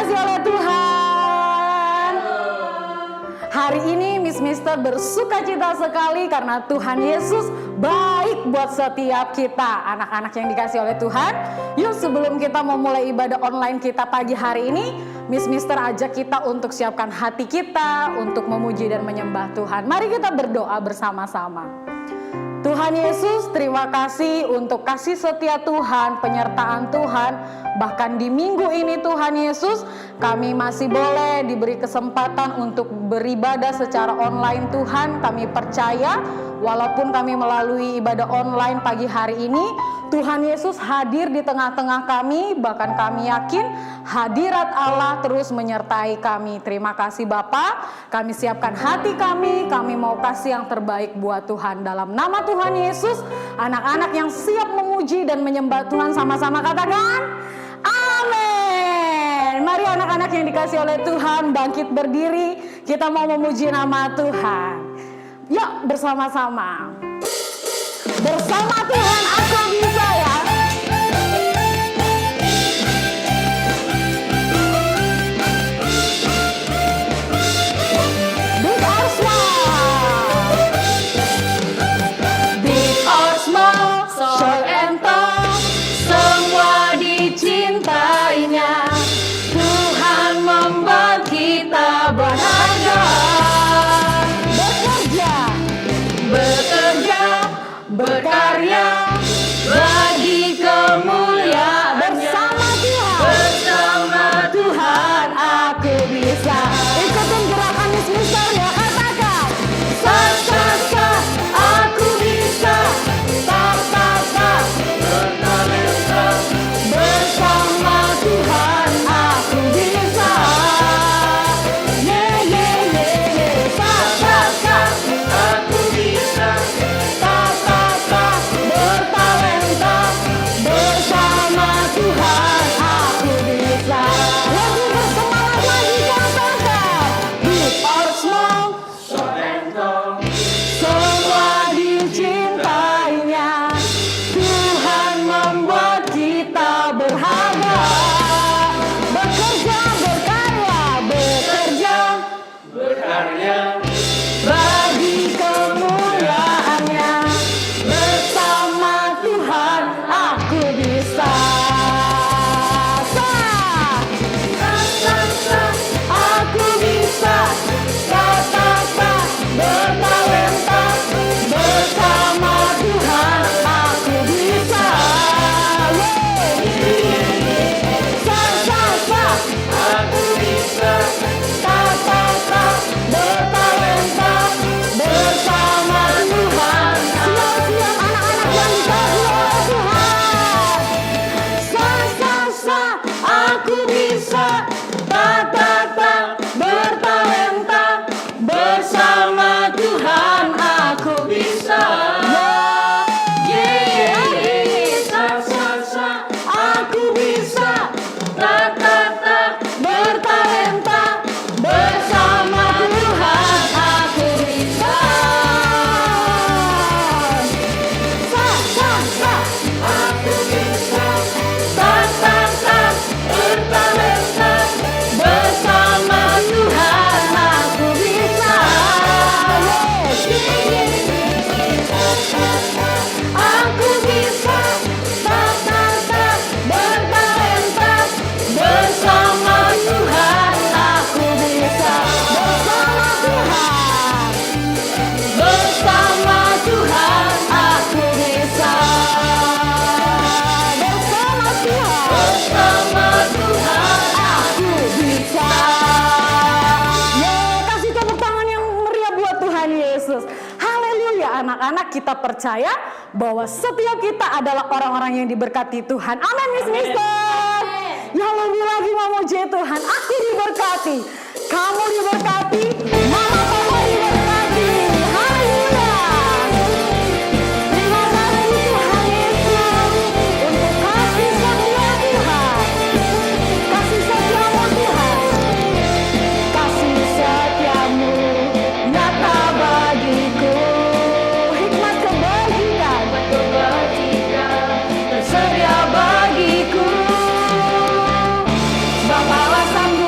dikasihi oleh Tuhan. Hari ini Miss Mister bersuka cita sekali karena Tuhan Yesus baik buat setiap kita. Anak-anak yang dikasihi oleh Tuhan, yuk sebelum kita memulai ibadah online kita pagi hari ini, Miss Mister ajak kita untuk siapkan hati kita untuk memuji dan menyembah Tuhan. Mari kita berdoa bersama-sama. Tuhan Yesus, terima kasih untuk kasih setia Tuhan, penyertaan Tuhan. Bahkan di minggu ini Tuhan Yesus, kami masih boleh diberi kesempatan untuk beribadah secara online Tuhan. Kami percaya walaupun kami melalui ibadah online pagi hari ini, Tuhan Yesus hadir di tengah-tengah kami. Bahkan kami yakin hadirat Allah terus menyertai kami. Terima kasih Bapa, kami siapkan hati kami mau kasih yang terbaik buat Tuhan. Dalam nama Tuhan Yesus, anak-anak yang siap memuji dan menyembah Tuhan sama-sama katakan amin. Mari anak-anak yang dikasihi oleh Tuhan bangkit berdiri, kita mau memuji nama Tuhan. Yuk bersama-sama. Bersama Tuhan aku bisa ya. Big or small, big or small, short and tall, semua dicintainya. Tuhan membuat kita berharga. Berkarya bagi kemuliaan bersama Tuhan. Bersama Tuhan aku bisa. Ikutin gerakan Miss Mister ya, katakan sa sa sa aku bisa. Sa sa sa bertalenta bersama Tuhan aku bisa. Ye ye ye ye sa sa sa aku bisa. Bertalenta bersama Tuhan aku bisa. Lebih bersemangat lagi katakan big or small, short and tall, semua dicintainya. Tuhan membuat kita berharga. Bekerja berkarya, bekerja berkarya bagi kemuliaannya. Bersama Tuhan aku bisa. Aku bisa. Bertalenta bersama Tuhan aku bisa. Aku bisa. Bertalenta bersama Tuhan. Siap-siap anak-anak yang dikasihi oleh Tuhan. Aku bisa. Bertalenta bersama Tuhan aku bisa. Aku bisa. Bertalenta bersama Tuhan aku bisa. Aku bisa. Bertalenta bersama Tuhan aku bisa. Aku bisa. Bertalenta bersama Tuhan aku bisa. Bersama Tuhan. Bersama Tuhan aku bisa. Bersama Tuhan. Bersama Tuhan aku bisa. Ya, kasih tepuk tangan yang meriah buat Tuhan Yesus. Haleluya, anak-anak, kita percaya bahwa setiap kita adalah orang-orang yang diberkati Tuhan. Amin, Miss Mister. Ya, lebih lagi memuji Tuhan. Aku diberkati, kamu diberkati, mama papa diberkati. Haleluya. Terima kasih Tuhan Yesus untuk kasih setia Tuhan. Kasih setiamu Tuhan. Kasih setiamu nyata bagiku. Hikmat kebajikan tersedia bagiku. Sebab alasan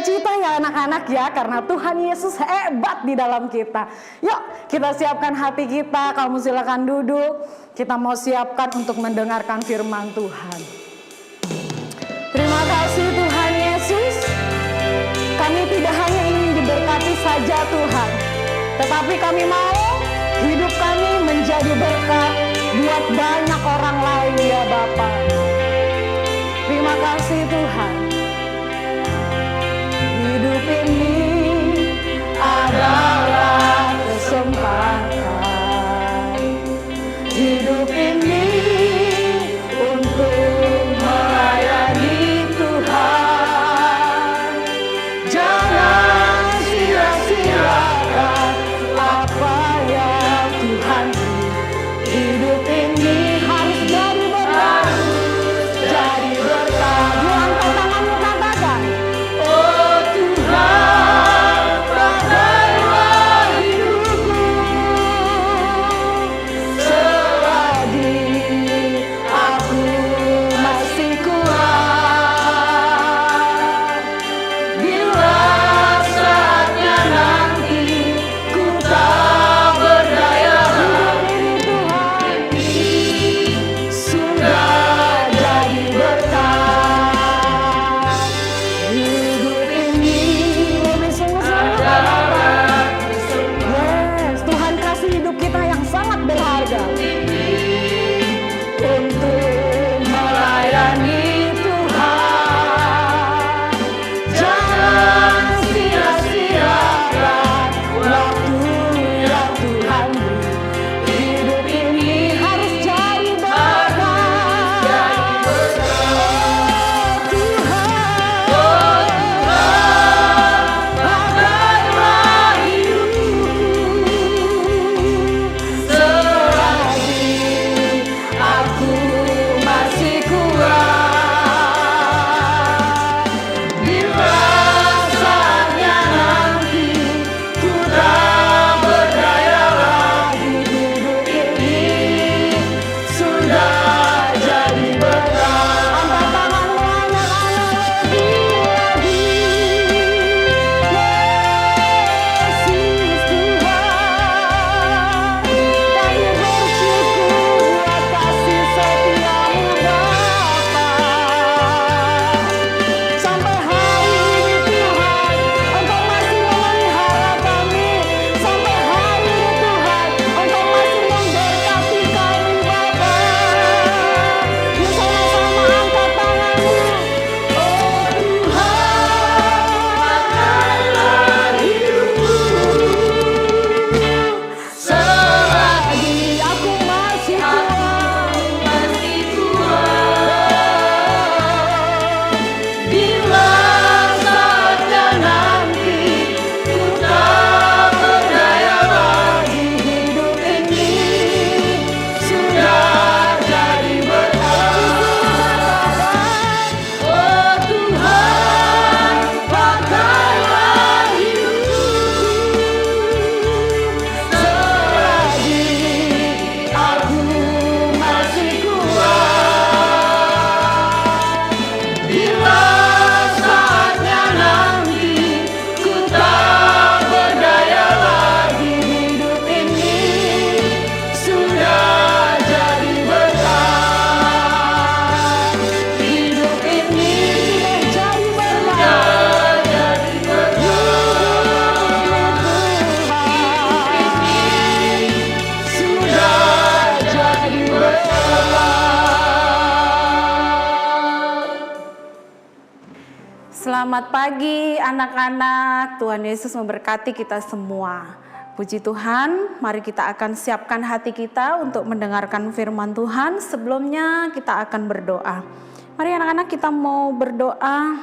bersukacita ya anak-anak ya, karena Tuhan Yesus hebat di dalam kita. Yuk kita siapkan hati kita, kamu silakan duduk. Kita mau siapkan untuk mendengarkan firman Tuhan. Terima kasih Tuhan Yesus. Kami tidak hanya ingin diberkati saja Tuhan, tetapi kami mau hidup kami menjadi berkat buat banyak orang lain ya Bapa. Terima kasih Tuhan. Hidup ini adalah kesempatan. Hidup ini untuk melayani Tuhan. Jangan sia-siakan apa yang Tuhan beri. Hidup ini harus jadi berkat, jadi berkat. Tuhan, tanganmu katakan, oh Tuhan, pakailah hidupku selagi aku masih kuat. Bila saatnya nanti ku tak berdaya lagi, Tuhan sudah jadi berkat. Hidup ini lebih sungguh-sungguh. Yes, Tuhan kasih hidup kita yang sangat berharga untuk melayani Tuhan. Jangan sia-siakan waktu yang Tuhan beri. Hidup ini harus jadi berkat. Oh Tuhan, pakailah hidupku selagi aku masih kuat. Bila saatnya nanti ku tak berdaya lagi, hidup ini sudah jadi berkat. Angkat tanganmu anak-anak, lagi-lagi. Yesus Tuhan, kami bersyukur buat kasih setiamu Bapa. Sampai hari ini Tuhan, Engkau masih memelihara kami. Sampai hari ini Tuhan, Engkau masih memberkati kami Bapa. Yuk sama-sama angkat tanganmu. Oh Tuhan, pakailah hidupku selagi aku masih kuat. Bila saatnya nanti ku tak berdaya lagi, hidup ini sudah jadi berkat. Oh Tuhan, pakailah hidupku selagi aku masih kuat. Bila saatnya nanti ku tak berdaya lagi, hidup ini sudah jadi berkat. Hidup ini sudah jadi berkat. Sudah jadi berkat. Selamat pagi anak-anak, Tuhan Yesus memberkati kita semua. Puji Tuhan, mari kita akan siapkan hati kita untuk mendengarkan firman Tuhan. Sebelumnya kita akan berdoa. Mari anak-anak kita mau berdoa.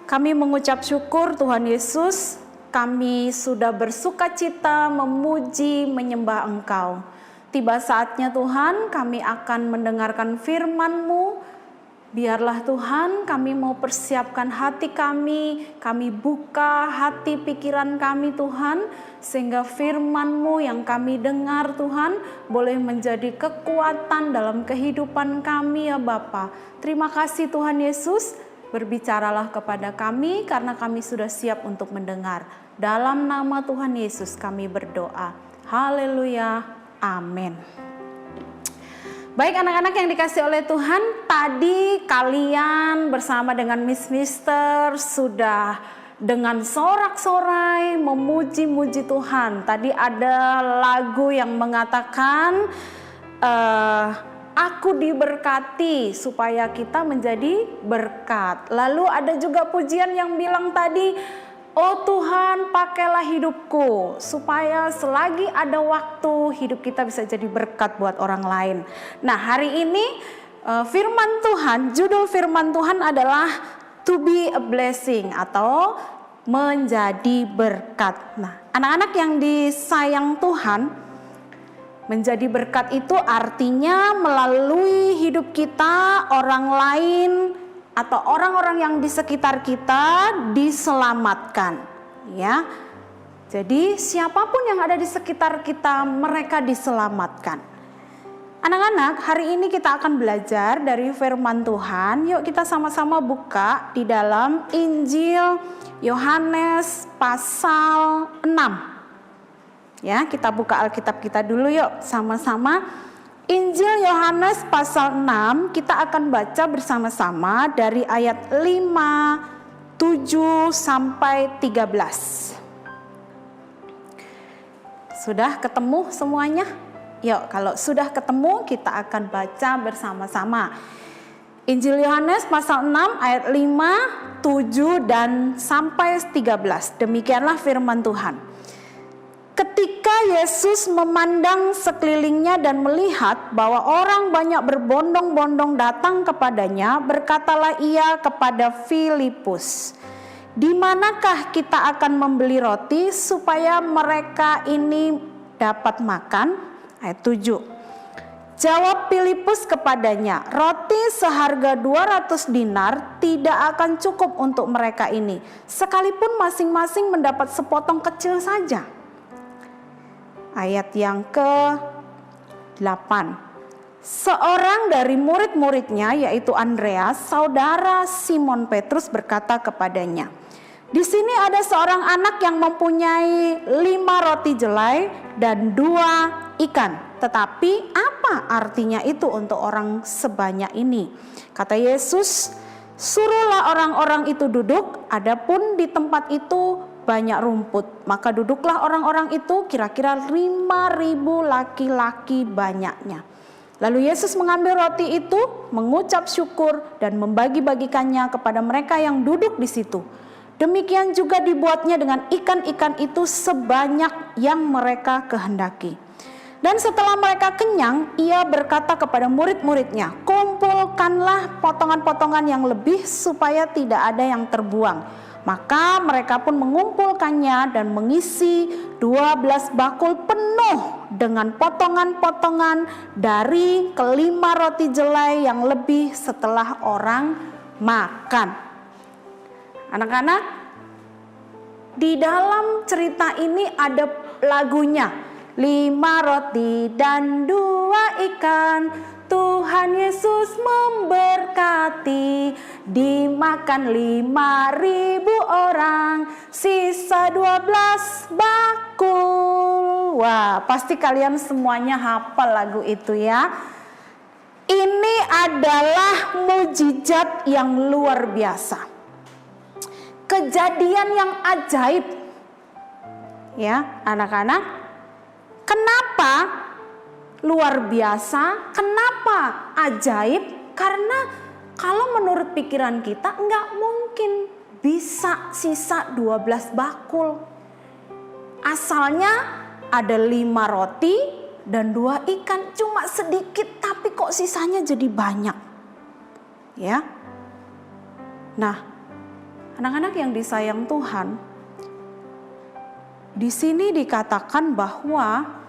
Kami mengucap syukur Tuhan Yesus, kami sudah bersukacita memuji menyembah Engkau. Tiba saatnya Tuhan kami akan mendengarkan firman-Mu. Biarlah Tuhan kami mau persiapkan hati kami buka hati pikiran kami Tuhan, sehingga firman-Mu yang kami dengar Tuhan boleh menjadi kekuatan dalam kehidupan kami ya Bapa. Terima kasih Tuhan Yesus, Berbicaralah kepada kami karena kami sudah siap untuk mendengar. Dalam nama Tuhan Yesus kami berdoa. Haleluya. Amin. Baik anak-anak yang dikasih oleh Tuhan, tadi kalian bersama dengan Miss Mister sudah dengan sorak-sorai memuji-muji Tuhan. Tadi ada lagu yang mengatakan aku diberkati supaya kita menjadi berkat. Lalu ada juga pujian yang bilang tadi, oh Tuhan pakailah hidupku supaya selagi ada waktu hidup kita bisa jadi berkat buat orang lain. Nah hari ini firman Tuhan, judul firman Tuhan adalah to be a blessing atau menjadi berkat. Nah anak-anak yang disayang Tuhan, menjadi berkat itu artinya melalui hidup kita orang lain atau orang-orang yang di sekitar kita diselamatkan, ya. Jadi siapapun yang ada di sekitar kita mereka diselamatkan. Anak-anak, hari ini kita akan belajar dari firman Tuhan. Yuk kita sama-sama buka di dalam Injil Yohanes pasal 6. Ya, kita buka Alkitab kita dulu yuk sama-sama. Injil Yohanes pasal 6 kita akan baca bersama-sama dari ayat 5, 7 sampai 13. Sudah ketemu semuanya? Yuk, kalau sudah ketemu kita akan baca bersama-sama. Injil Yohanes pasal 6 ayat 5, 7 dan sampai 13. Demikianlah firman Tuhan. Ketika Yesus memandang sekelilingnya dan melihat bahwa orang banyak berbondong-bondong datang kepadanya, berkatalah ia kepada Filipus, "Di manakah kita akan membeli roti supaya mereka ini dapat makan?" Ayat 7. Jawab Filipus kepadanya, "Roti seharga 200 dinar tidak akan cukup untuk mereka ini, sekalipun masing-masing mendapat sepotong kecil saja." Ayat yang ke-8. Seorang dari murid-muridnya yaitu Andreas, saudara Simon Petrus berkata kepadanya, "Di sini ada seorang anak yang mempunyai 5 roti jelai dan 2 ikan. Tetapi apa artinya itu untuk orang sebanyak ini?" Kata Yesus, "Suruhlah orang-orang itu duduk, adapun di tempat itu banyak rumput." Maka duduklah orang-orang itu, kira-kira 5.000 laki-laki banyaknya. Lalu Yesus mengambil roti itu, mengucap syukur dan membagi-bagikannya kepada mereka yang duduk di situ. Demikian juga dibuatnya dengan ikan-ikan itu sebanyak yang mereka kehendaki. Dan setelah mereka kenyang, ia berkata kepada murid-muridnya, "Kumpulkanlah potongan-potongan yang lebih supaya tidak ada yang terbuang." Maka mereka pun mengumpulkannya dan mengisi 12 bakul penuh dengan potongan-potongan dari kelima roti jelai yang lebih setelah orang makan. Anak-anak, di dalam cerita ini ada lagunya. 5 roti dan 2 ikan, Tuhan Yesus memberkati, dimakan 5.000 orang, sisa 12 bakul. Wah, pasti kalian semuanya hafal lagu itu ya. Ini adalah mujizat yang luar biasa. Kejadian yang ajaib. Ya, anak-anak. Kenapa luar biasa? Kenapa ajaib? Karena kalau menurut pikiran kita nggak mungkin bisa sisa 12 bakul. Asalnya ada 5 roti dan 2 ikan, cuma sedikit tapi kok sisanya jadi banyak. Ya. Nah, anak-anak yang disayang Tuhan, di sini dikatakan bahwa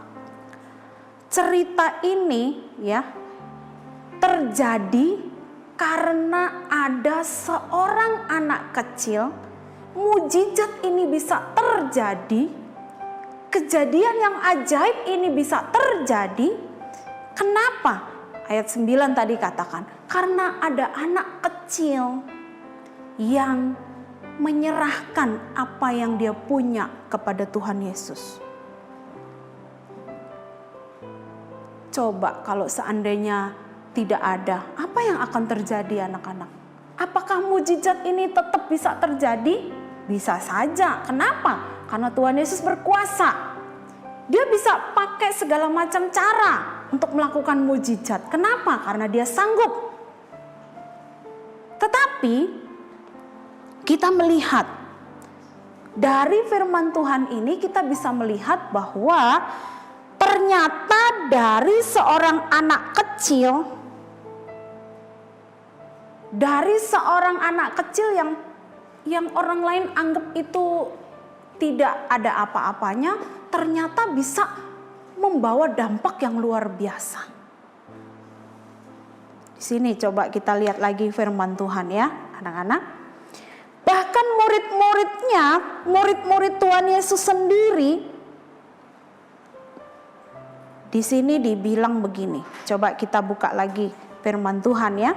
cerita ini ya terjadi karena ada seorang anak kecil. Mujizat ini bisa terjadi, kejadian yang ajaib ini bisa terjadi. Kenapa? Ayat 9 tadi katakan, karena ada anak kecil. yang menyerahkan apa yang dia punya kepada Tuhan Yesus. Coba kalau seandainya tidak ada, apa yang akan terjadi anak-anak? Apakah mujizat ini tetap bisa terjadi? Bisa saja. Kenapa? Karena Tuhan Yesus berkuasa. Dia bisa pakai segala macam cara untuk melakukan mujizat. Kenapa? Karena dia sanggup. Tetapi kita melihat dari firman Tuhan ini, kita bisa melihat bahwa ternyata dari seorang anak kecil, yang orang lain anggap itu tidak ada apa-apanya, ternyata bisa membawa dampak yang luar biasa. Di sini coba kita lihat lagi firman Tuhan ya, anak-anak. Bahkan murid-murid Tuhan Yesus sendiri, di sini dibilang begini. Coba kita buka lagi firman Tuhan ya.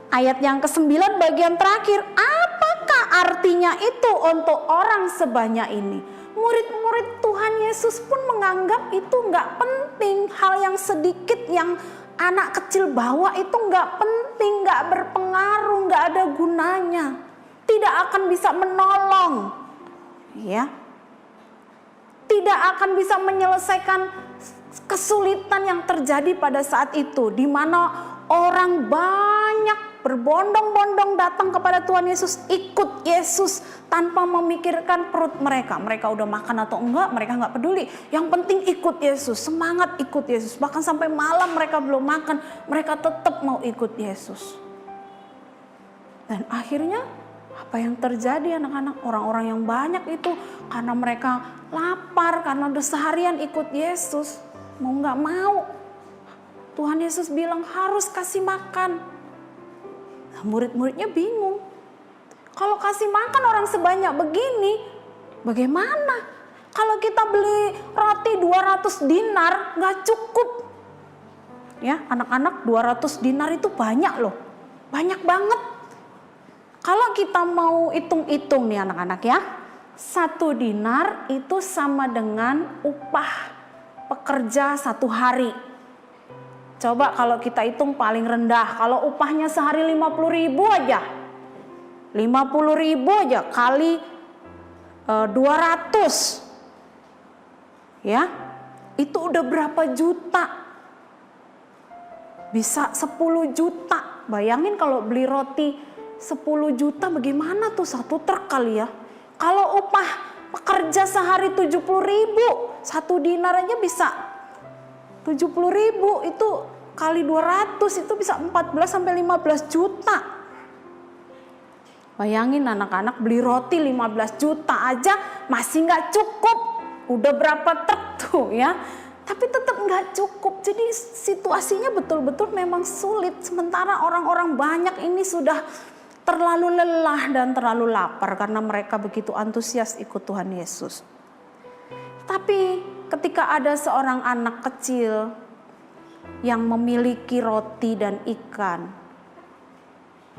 Ayat yang ke-9 bagian terakhir. Apakah artinya itu untuk orang sebanyak ini? Murid-murid Tuhan Yesus pun menganggap itu nggak penting. Hal yang sedikit yang anak kecil bawa itu nggak penting, nggak berpengaruh, nggak ada gunanya. Tidak akan bisa menolong, ya. Tidak akan bisa menyelesaikan kesulitan yang terjadi pada saat itu, di mana orang banyak berbondong-bondong datang kepada Tuhan Yesus, ikut Yesus tanpa memikirkan perut mereka. Mereka udah makan atau enggak, mereka nggak peduli. Yang penting ikut Yesus, semangat ikut Yesus. Bahkan sampai malam mereka belum makan, mereka tetap mau ikut Yesus. Dan akhirnya apa yang terjadi anak-anak? Orang-orang yang banyak itu karena mereka lapar, karena udah seharian ikut Yesus, mau nggak mau Tuhan Yesus bilang harus kasih makan. Nah, murid-muridnya bingung. Kalau kasih makan orang sebanyak begini, bagaimana? Kalau kita beli roti 200 dinar nggak cukup. Ya, anak-anak 200 dinar itu banyak loh. Banyak banget. Kalau kita mau hitung-hitung nih anak-anak ya, 1 dinar itu sama dengan upah pekerja 1 hari. Coba kalau kita hitung paling rendah, kalau upahnya sehari 50.000 aja. 50.000 aja kali 200. Ya, itu udah berapa juta? Bisa 10 juta. Bayangin kalau beli roti 10 juta bagaimana tuh, 1 truk kali ya. Kalau upah pekerja sehari 70.000, 1 dinar aja bisa 70.000, itu kali 200 itu bisa 14 sampai 15 juta. Bayangin anak-anak beli roti 15 juta aja masih nggak cukup. Udah berapa truk tuh ya. Tapi tetap nggak cukup. Jadi situasinya betul-betul memang sulit. Sementara orang-orang banyak ini sudah terlalu lelah dan terlalu lapar karena mereka begitu antusias ikut Tuhan Yesus. Tapi ketika ada seorang anak kecil yang memiliki roti dan ikan,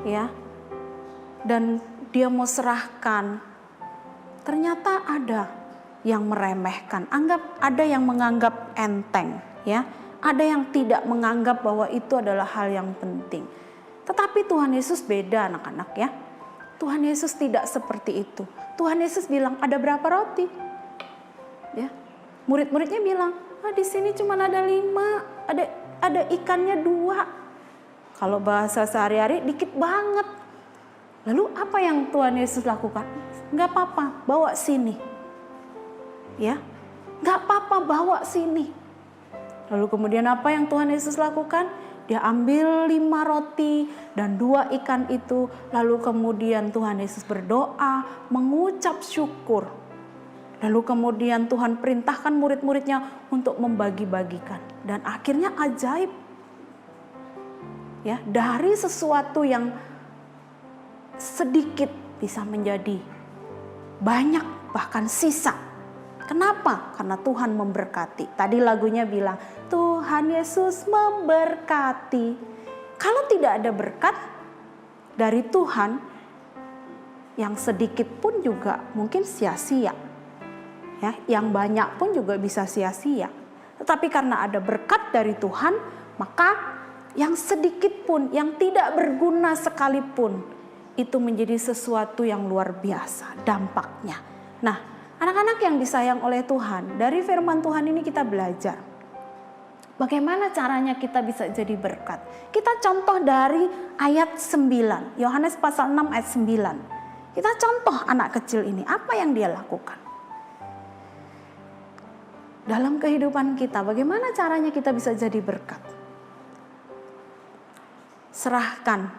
ya, dan dia mau serahkan, ternyata ada yang meremehkan, ada yang menganggap enteng, ya, ada yang tidak menganggap bahwa itu adalah hal yang penting. Tetapi Tuhan Yesus beda anak-anak ya. Tuhan Yesus tidak seperti itu. Tuhan Yesus bilang ada berapa roti? Ya, murid-muridnya bilang, di sini cuma ada 5, ada ikannya 2. Kalau bahasa sehari-hari dikit banget. Lalu apa yang Tuhan Yesus lakukan? Gak apa-apa, bawa sini. Ya, gak apa-apa, bawa sini. Lalu kemudian apa yang Tuhan Yesus lakukan? Dia ambil 5 roti dan 2 ikan itu. Lalu kemudian Tuhan Yesus berdoa, mengucap syukur. Lalu kemudian Tuhan perintahkan murid-muridnya untuk membagi-bagikan. Dan akhirnya ajaib. Ya, dari sesuatu yang sedikit bisa menjadi banyak, bahkan sisa. Kenapa? Karena Tuhan memberkati. Tadi lagunya bilang, Tuhan Yesus memberkati. Kalau tidak ada berkat dari Tuhan, yang sedikit pun juga mungkin sia-sia. Ya, yang banyak pun juga bisa sia-sia. Tetapi karena ada berkat dari Tuhan, maka yang sedikit pun, yang tidak berguna sekalipun, itu menjadi sesuatu yang luar biasa dampaknya. Nah, anak-anak yang disayang oleh Tuhan, dari firman Tuhan ini kita belajar bagaimana caranya kita bisa jadi berkat. Kita contoh dari ayat 9, Yohanes pasal 6 ayat 9. Kita contoh anak kecil ini, apa yang dia lakukan dalam kehidupan kita, bagaimana caranya kita bisa jadi berkat. Serahkan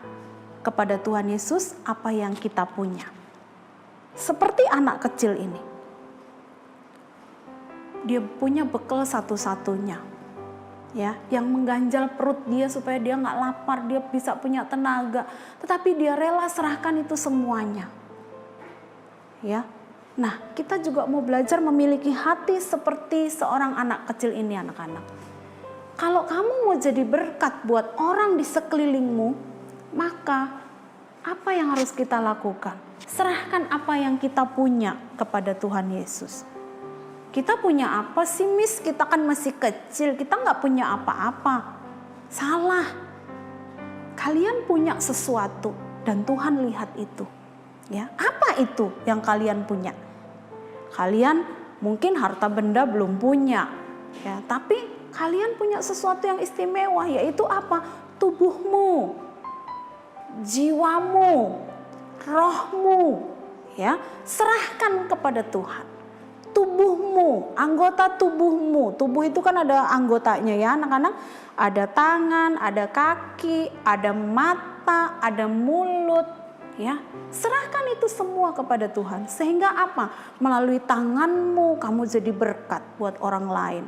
kepada Tuhan Yesus apa yang kita punya. Seperti anak kecil ini, dia punya bekal satu-satunya, ya, yang mengganjal perut dia supaya dia nggak lapar, dia bisa punya tenaga, tetapi dia rela serahkan itu semuanya, ya. Nah, kita juga mau belajar memiliki hati seperti seorang anak kecil ini, anak-anak. Kalau kamu mau jadi berkat buat orang di sekelilingmu, maka apa yang harus kita lakukan? Serahkan apa yang kita punya kepada Tuhan Yesus. Kita punya apa sih, Miss? Kita kan masih kecil, kita nggak punya apa-apa. Salah. Kalian punya sesuatu dan Tuhan lihat itu. Ya, apa itu yang kalian punya? Kalian mungkin harta benda belum punya, ya, tapi kalian punya sesuatu yang istimewa, yaitu apa? Tubuhmu, jiwamu, rohmu, ya. Serahkan kepada Tuhan. Tubuhmu, anggota tubuhmu. Tubuh itu kan ada anggotanya, ya anak-anak. Ada tangan, ada kaki, ada mata, ada mulut. Ya, serahkan itu semua kepada Tuhan, sehingga apa? Melalui tanganmu kamu jadi berkat buat orang lain.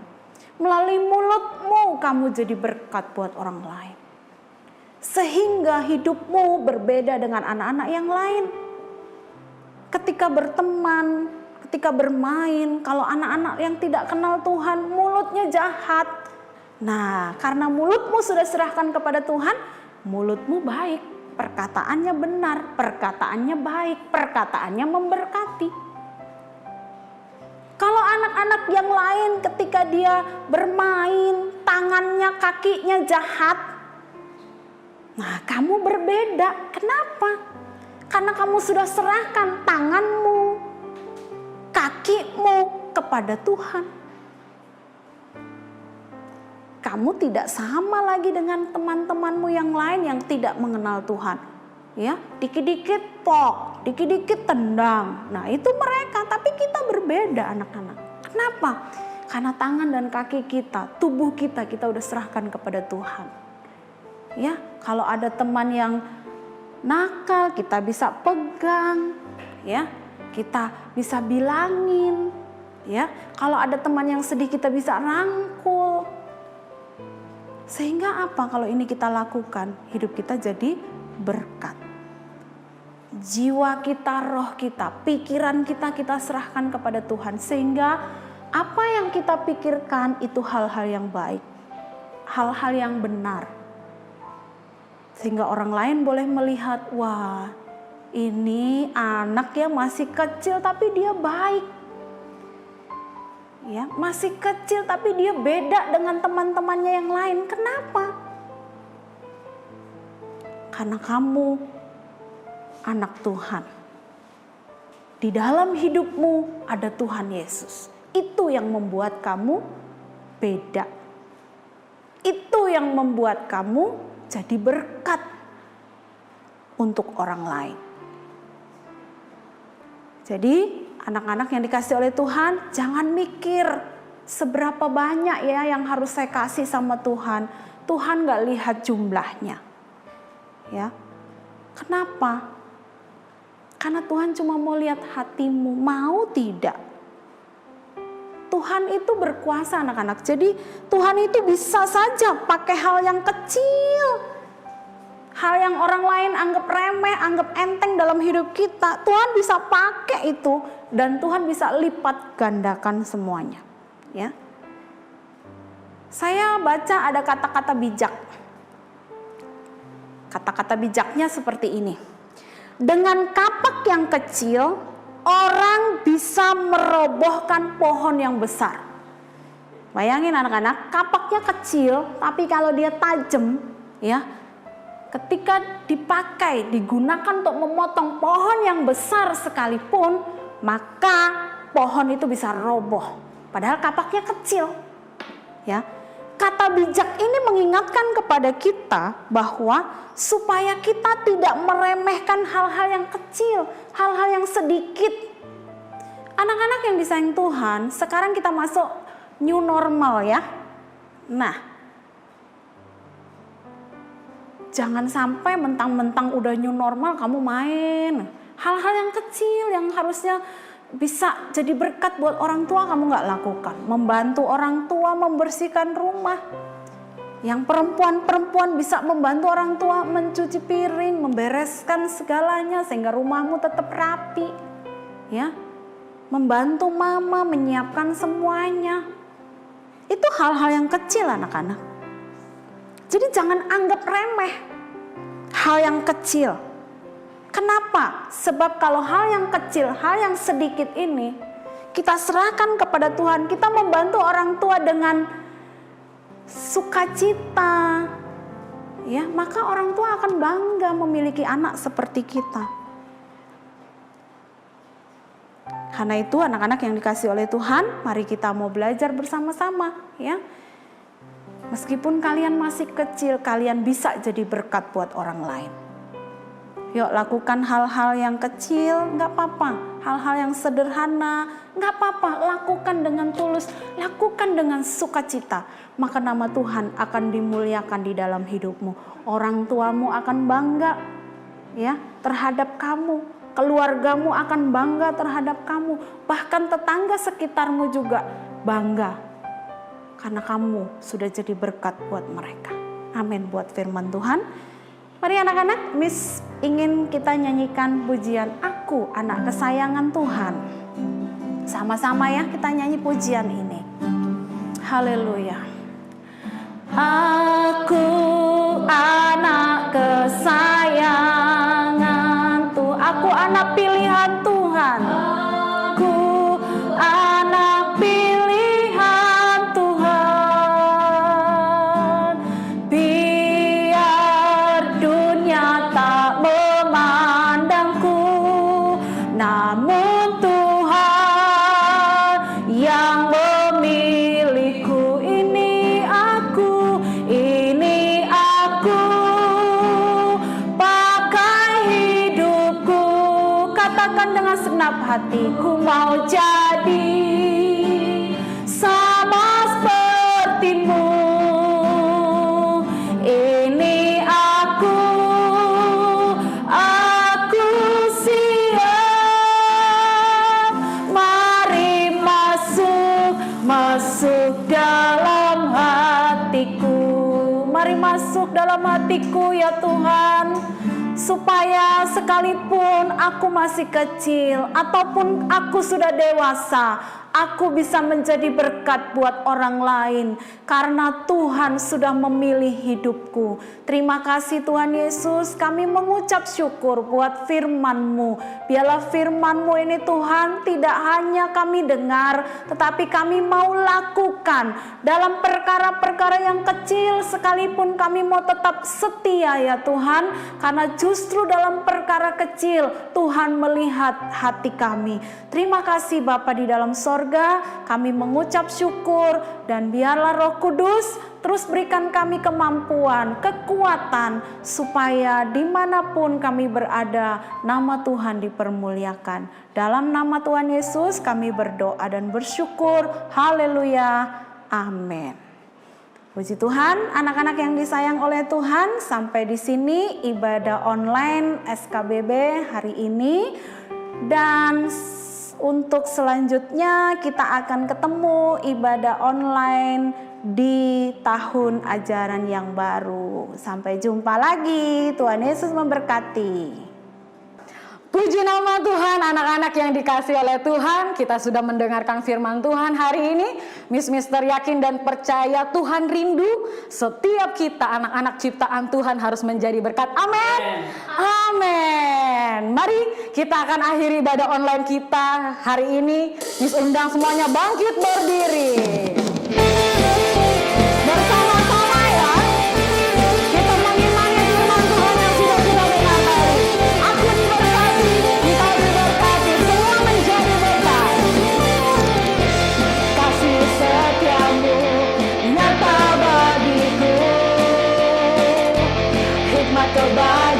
Melalui mulutmu kamu jadi berkat buat orang lain. Sehingga hidupmu berbeda dengan anak-anak yang lain. Ketika berteman, ketika bermain, kalau anak-anak yang tidak kenal Tuhan, mulutnya jahat. Nah, karena mulutmu sudah serahkan kepada Tuhan, mulutmu baik. Perkataannya benar, perkataannya baik, perkataannya memberkati. Kalau anak-anak yang lain ketika dia bermain, tangannya, kakinya jahat. Nah, kamu berbeda. Kenapa? Karena kamu sudah serahkan tanganmu, kakimu kepada Tuhan. Kamu tidak sama lagi dengan teman-temanmu yang lain yang tidak mengenal Tuhan. Ya, dikit-dikit pok, dikit-dikit tendang. Nah, itu mereka, tapi kita berbeda, anak-anak. Kenapa? Karena tangan dan kaki kita, tubuh kita udah serahkan kepada Tuhan. Ya, kalau ada teman yang nakal, kita bisa pegang, ya. Kita bisa bilangin, ya. Kalau ada teman yang sedih, kita bisa rangkul. Sehingga apa? Kalau ini kita lakukan, hidup kita jadi berkat. Jiwa kita, roh kita, pikiran kita serahkan kepada Tuhan. Sehingga apa yang kita pikirkan itu hal-hal yang baik, hal-hal yang benar. Sehingga orang lain boleh melihat, wah, ini anak yang masih kecil tapi dia baik. Ya, masih kecil tapi dia beda dengan teman-temannya yang lain. Kenapa? Karena kamu anak Tuhan. Di dalam hidupmu ada Tuhan Yesus. Itu yang membuat kamu beda. Itu yang membuat kamu jadi berkat untuk orang lain. Jadi anak-anak yang dikasih oleh Tuhan, jangan mikir seberapa banyak ya yang harus saya kasih sama Tuhan. Tuhan gak lihat jumlahnya. Ya, kenapa? Karena Tuhan cuma mau lihat hatimu, mau tidak. Tuhan itu berkuasa, anak-anak. Jadi Tuhan itu bisa saja pakai hal yang kecil, hal yang orang lain anggap remeh, anggap enteng dalam hidup kita. Tuhan bisa pakai itu dan Tuhan bisa lipat gandakan semuanya. Ya. Saya baca ada kata-kata bijak. Kata-kata bijaknya seperti ini. dengan kapak yang kecil orang bisa merobohkan pohon yang besar. Bayangin anak-anak, kapaknya kecil tapi kalau dia tajam ya, ketika dipakai, digunakan untuk memotong pohon yang besar sekalipun, maka pohon itu bisa roboh. Padahal kapaknya kecil. Ya. Kata bijak ini mengingatkan kepada kita bahwa supaya kita tidak meremehkan hal-hal yang kecil, hal-hal yang sedikit. Anak-anak yang disayang Tuhan, sekarang kita masuk new normal ya. Nah, jangan sampai mentang-mentang udah new normal kamu main. Hal-hal yang kecil yang harusnya bisa jadi berkat buat orang tua kamu gak lakukan. Membantu orang tua membersihkan rumah. Yang perempuan-perempuan bisa membantu orang tua mencuci piring, membereskan segalanya sehingga rumahmu tetap rapi. Ya, membantu mama menyiapkan semuanya. Itu hal-hal yang kecil anak-anak. Jadi jangan anggap remeh hal yang kecil. Kenapa? Sebab kalau hal yang kecil, hal yang sedikit ini kita serahkan kepada Tuhan, kita membantu orang tua dengan sukacita, ya, maka orang tua akan bangga memiliki anak seperti kita. Karena itu anak-anak yang dikasihi oleh Tuhan, mari kita mau belajar bersama-sama, ya. Meskipun kalian masih kecil, kalian bisa jadi berkat buat orang lain. Yuk lakukan hal-hal yang kecil, gak apa-apa. Hal-hal yang sederhana, gak apa-apa. Lakukan dengan tulus, lakukan dengan sukacita. Maka nama Tuhan akan dimuliakan di dalam hidupmu. Orang tuamu akan bangga ya terhadap kamu. Keluargamu akan bangga terhadap kamu. Bahkan tetangga sekitarmu juga bangga. Karena kamu sudah jadi berkat buat mereka. Amin buat firman Tuhan. Mari anak-anak, Miss ingin kita nyanyikan pujian Aku Anak Kesayangan Tuhan. Sama-sama ya kita nyanyi pujian ini. Haleluya. Aku anak kesayangan Tuhan. Aku anak pilihan Tuhan. Aku anak pilihan Tuhan. Biar dunia tak memandangku, namun Tuhan yang memilihku. Ini aku pakai hidupku. Katakan dengan segenap hatiku, mau jadi sama sepertimu. Ini aku siap. Mari masuk dalam hatiku. Mari masuk dalam hatiku ya Tuhan. Supaya sekalipun aku masih kecil ataupun aku sudah dewasa, aku bisa menjadi berkat buat orang lain karena Tuhan sudah memilih hidupku. Terima kasih Tuhan Yesus, kami mengucap syukur buat firman-Mu. Biarlah firman-Mu ini Tuhan tidak hanya kami dengar, tetapi kami mau lakukan dalam perkara-perkara yang kecil sekalipun kami mau tetap setia ya Tuhan. Karena justru dalam perkara kecil Tuhan melihat hati kami. Terima kasih Bapa di dalam sorga, kami mengucap syukur dan biarlah Roh Kudus terus berikan kami kemampuan, kekuatan supaya dimanapun kami berada nama Tuhan dipermuliakan. Dalam nama Tuhan Yesus kami berdoa dan bersyukur. Haleluya. Amin. Puji Tuhan, anak-anak yang disayang oleh Tuhan, sampai di sini ibadah online SKBB hari ini. Dan untuk selanjutnya kita akan ketemu ibadah online di tahun ajaran yang baru. Sampai jumpa lagi, Tuhan Yesus memberkati. Puji nama Tuhan, anak-anak yang dikasih oleh Tuhan. Kita sudah mendengarkan firman Tuhan hari ini. Mister yakin dan percaya Tuhan rindu setiap kita anak-anak ciptaan Tuhan harus menjadi berkat. Amin. Amin. Mari kita akan akhiri ibadah online kita hari ini. Miss undang semuanya bangkit berdiri. Bersama-sama ya. Kita mengimani firman Tuhan yang sudah kita dengar tadi. Aku diberkati, engkau diberkati, semua menjadi berkat. Kasih setiamu nyata bagiku, hikmat kebaikan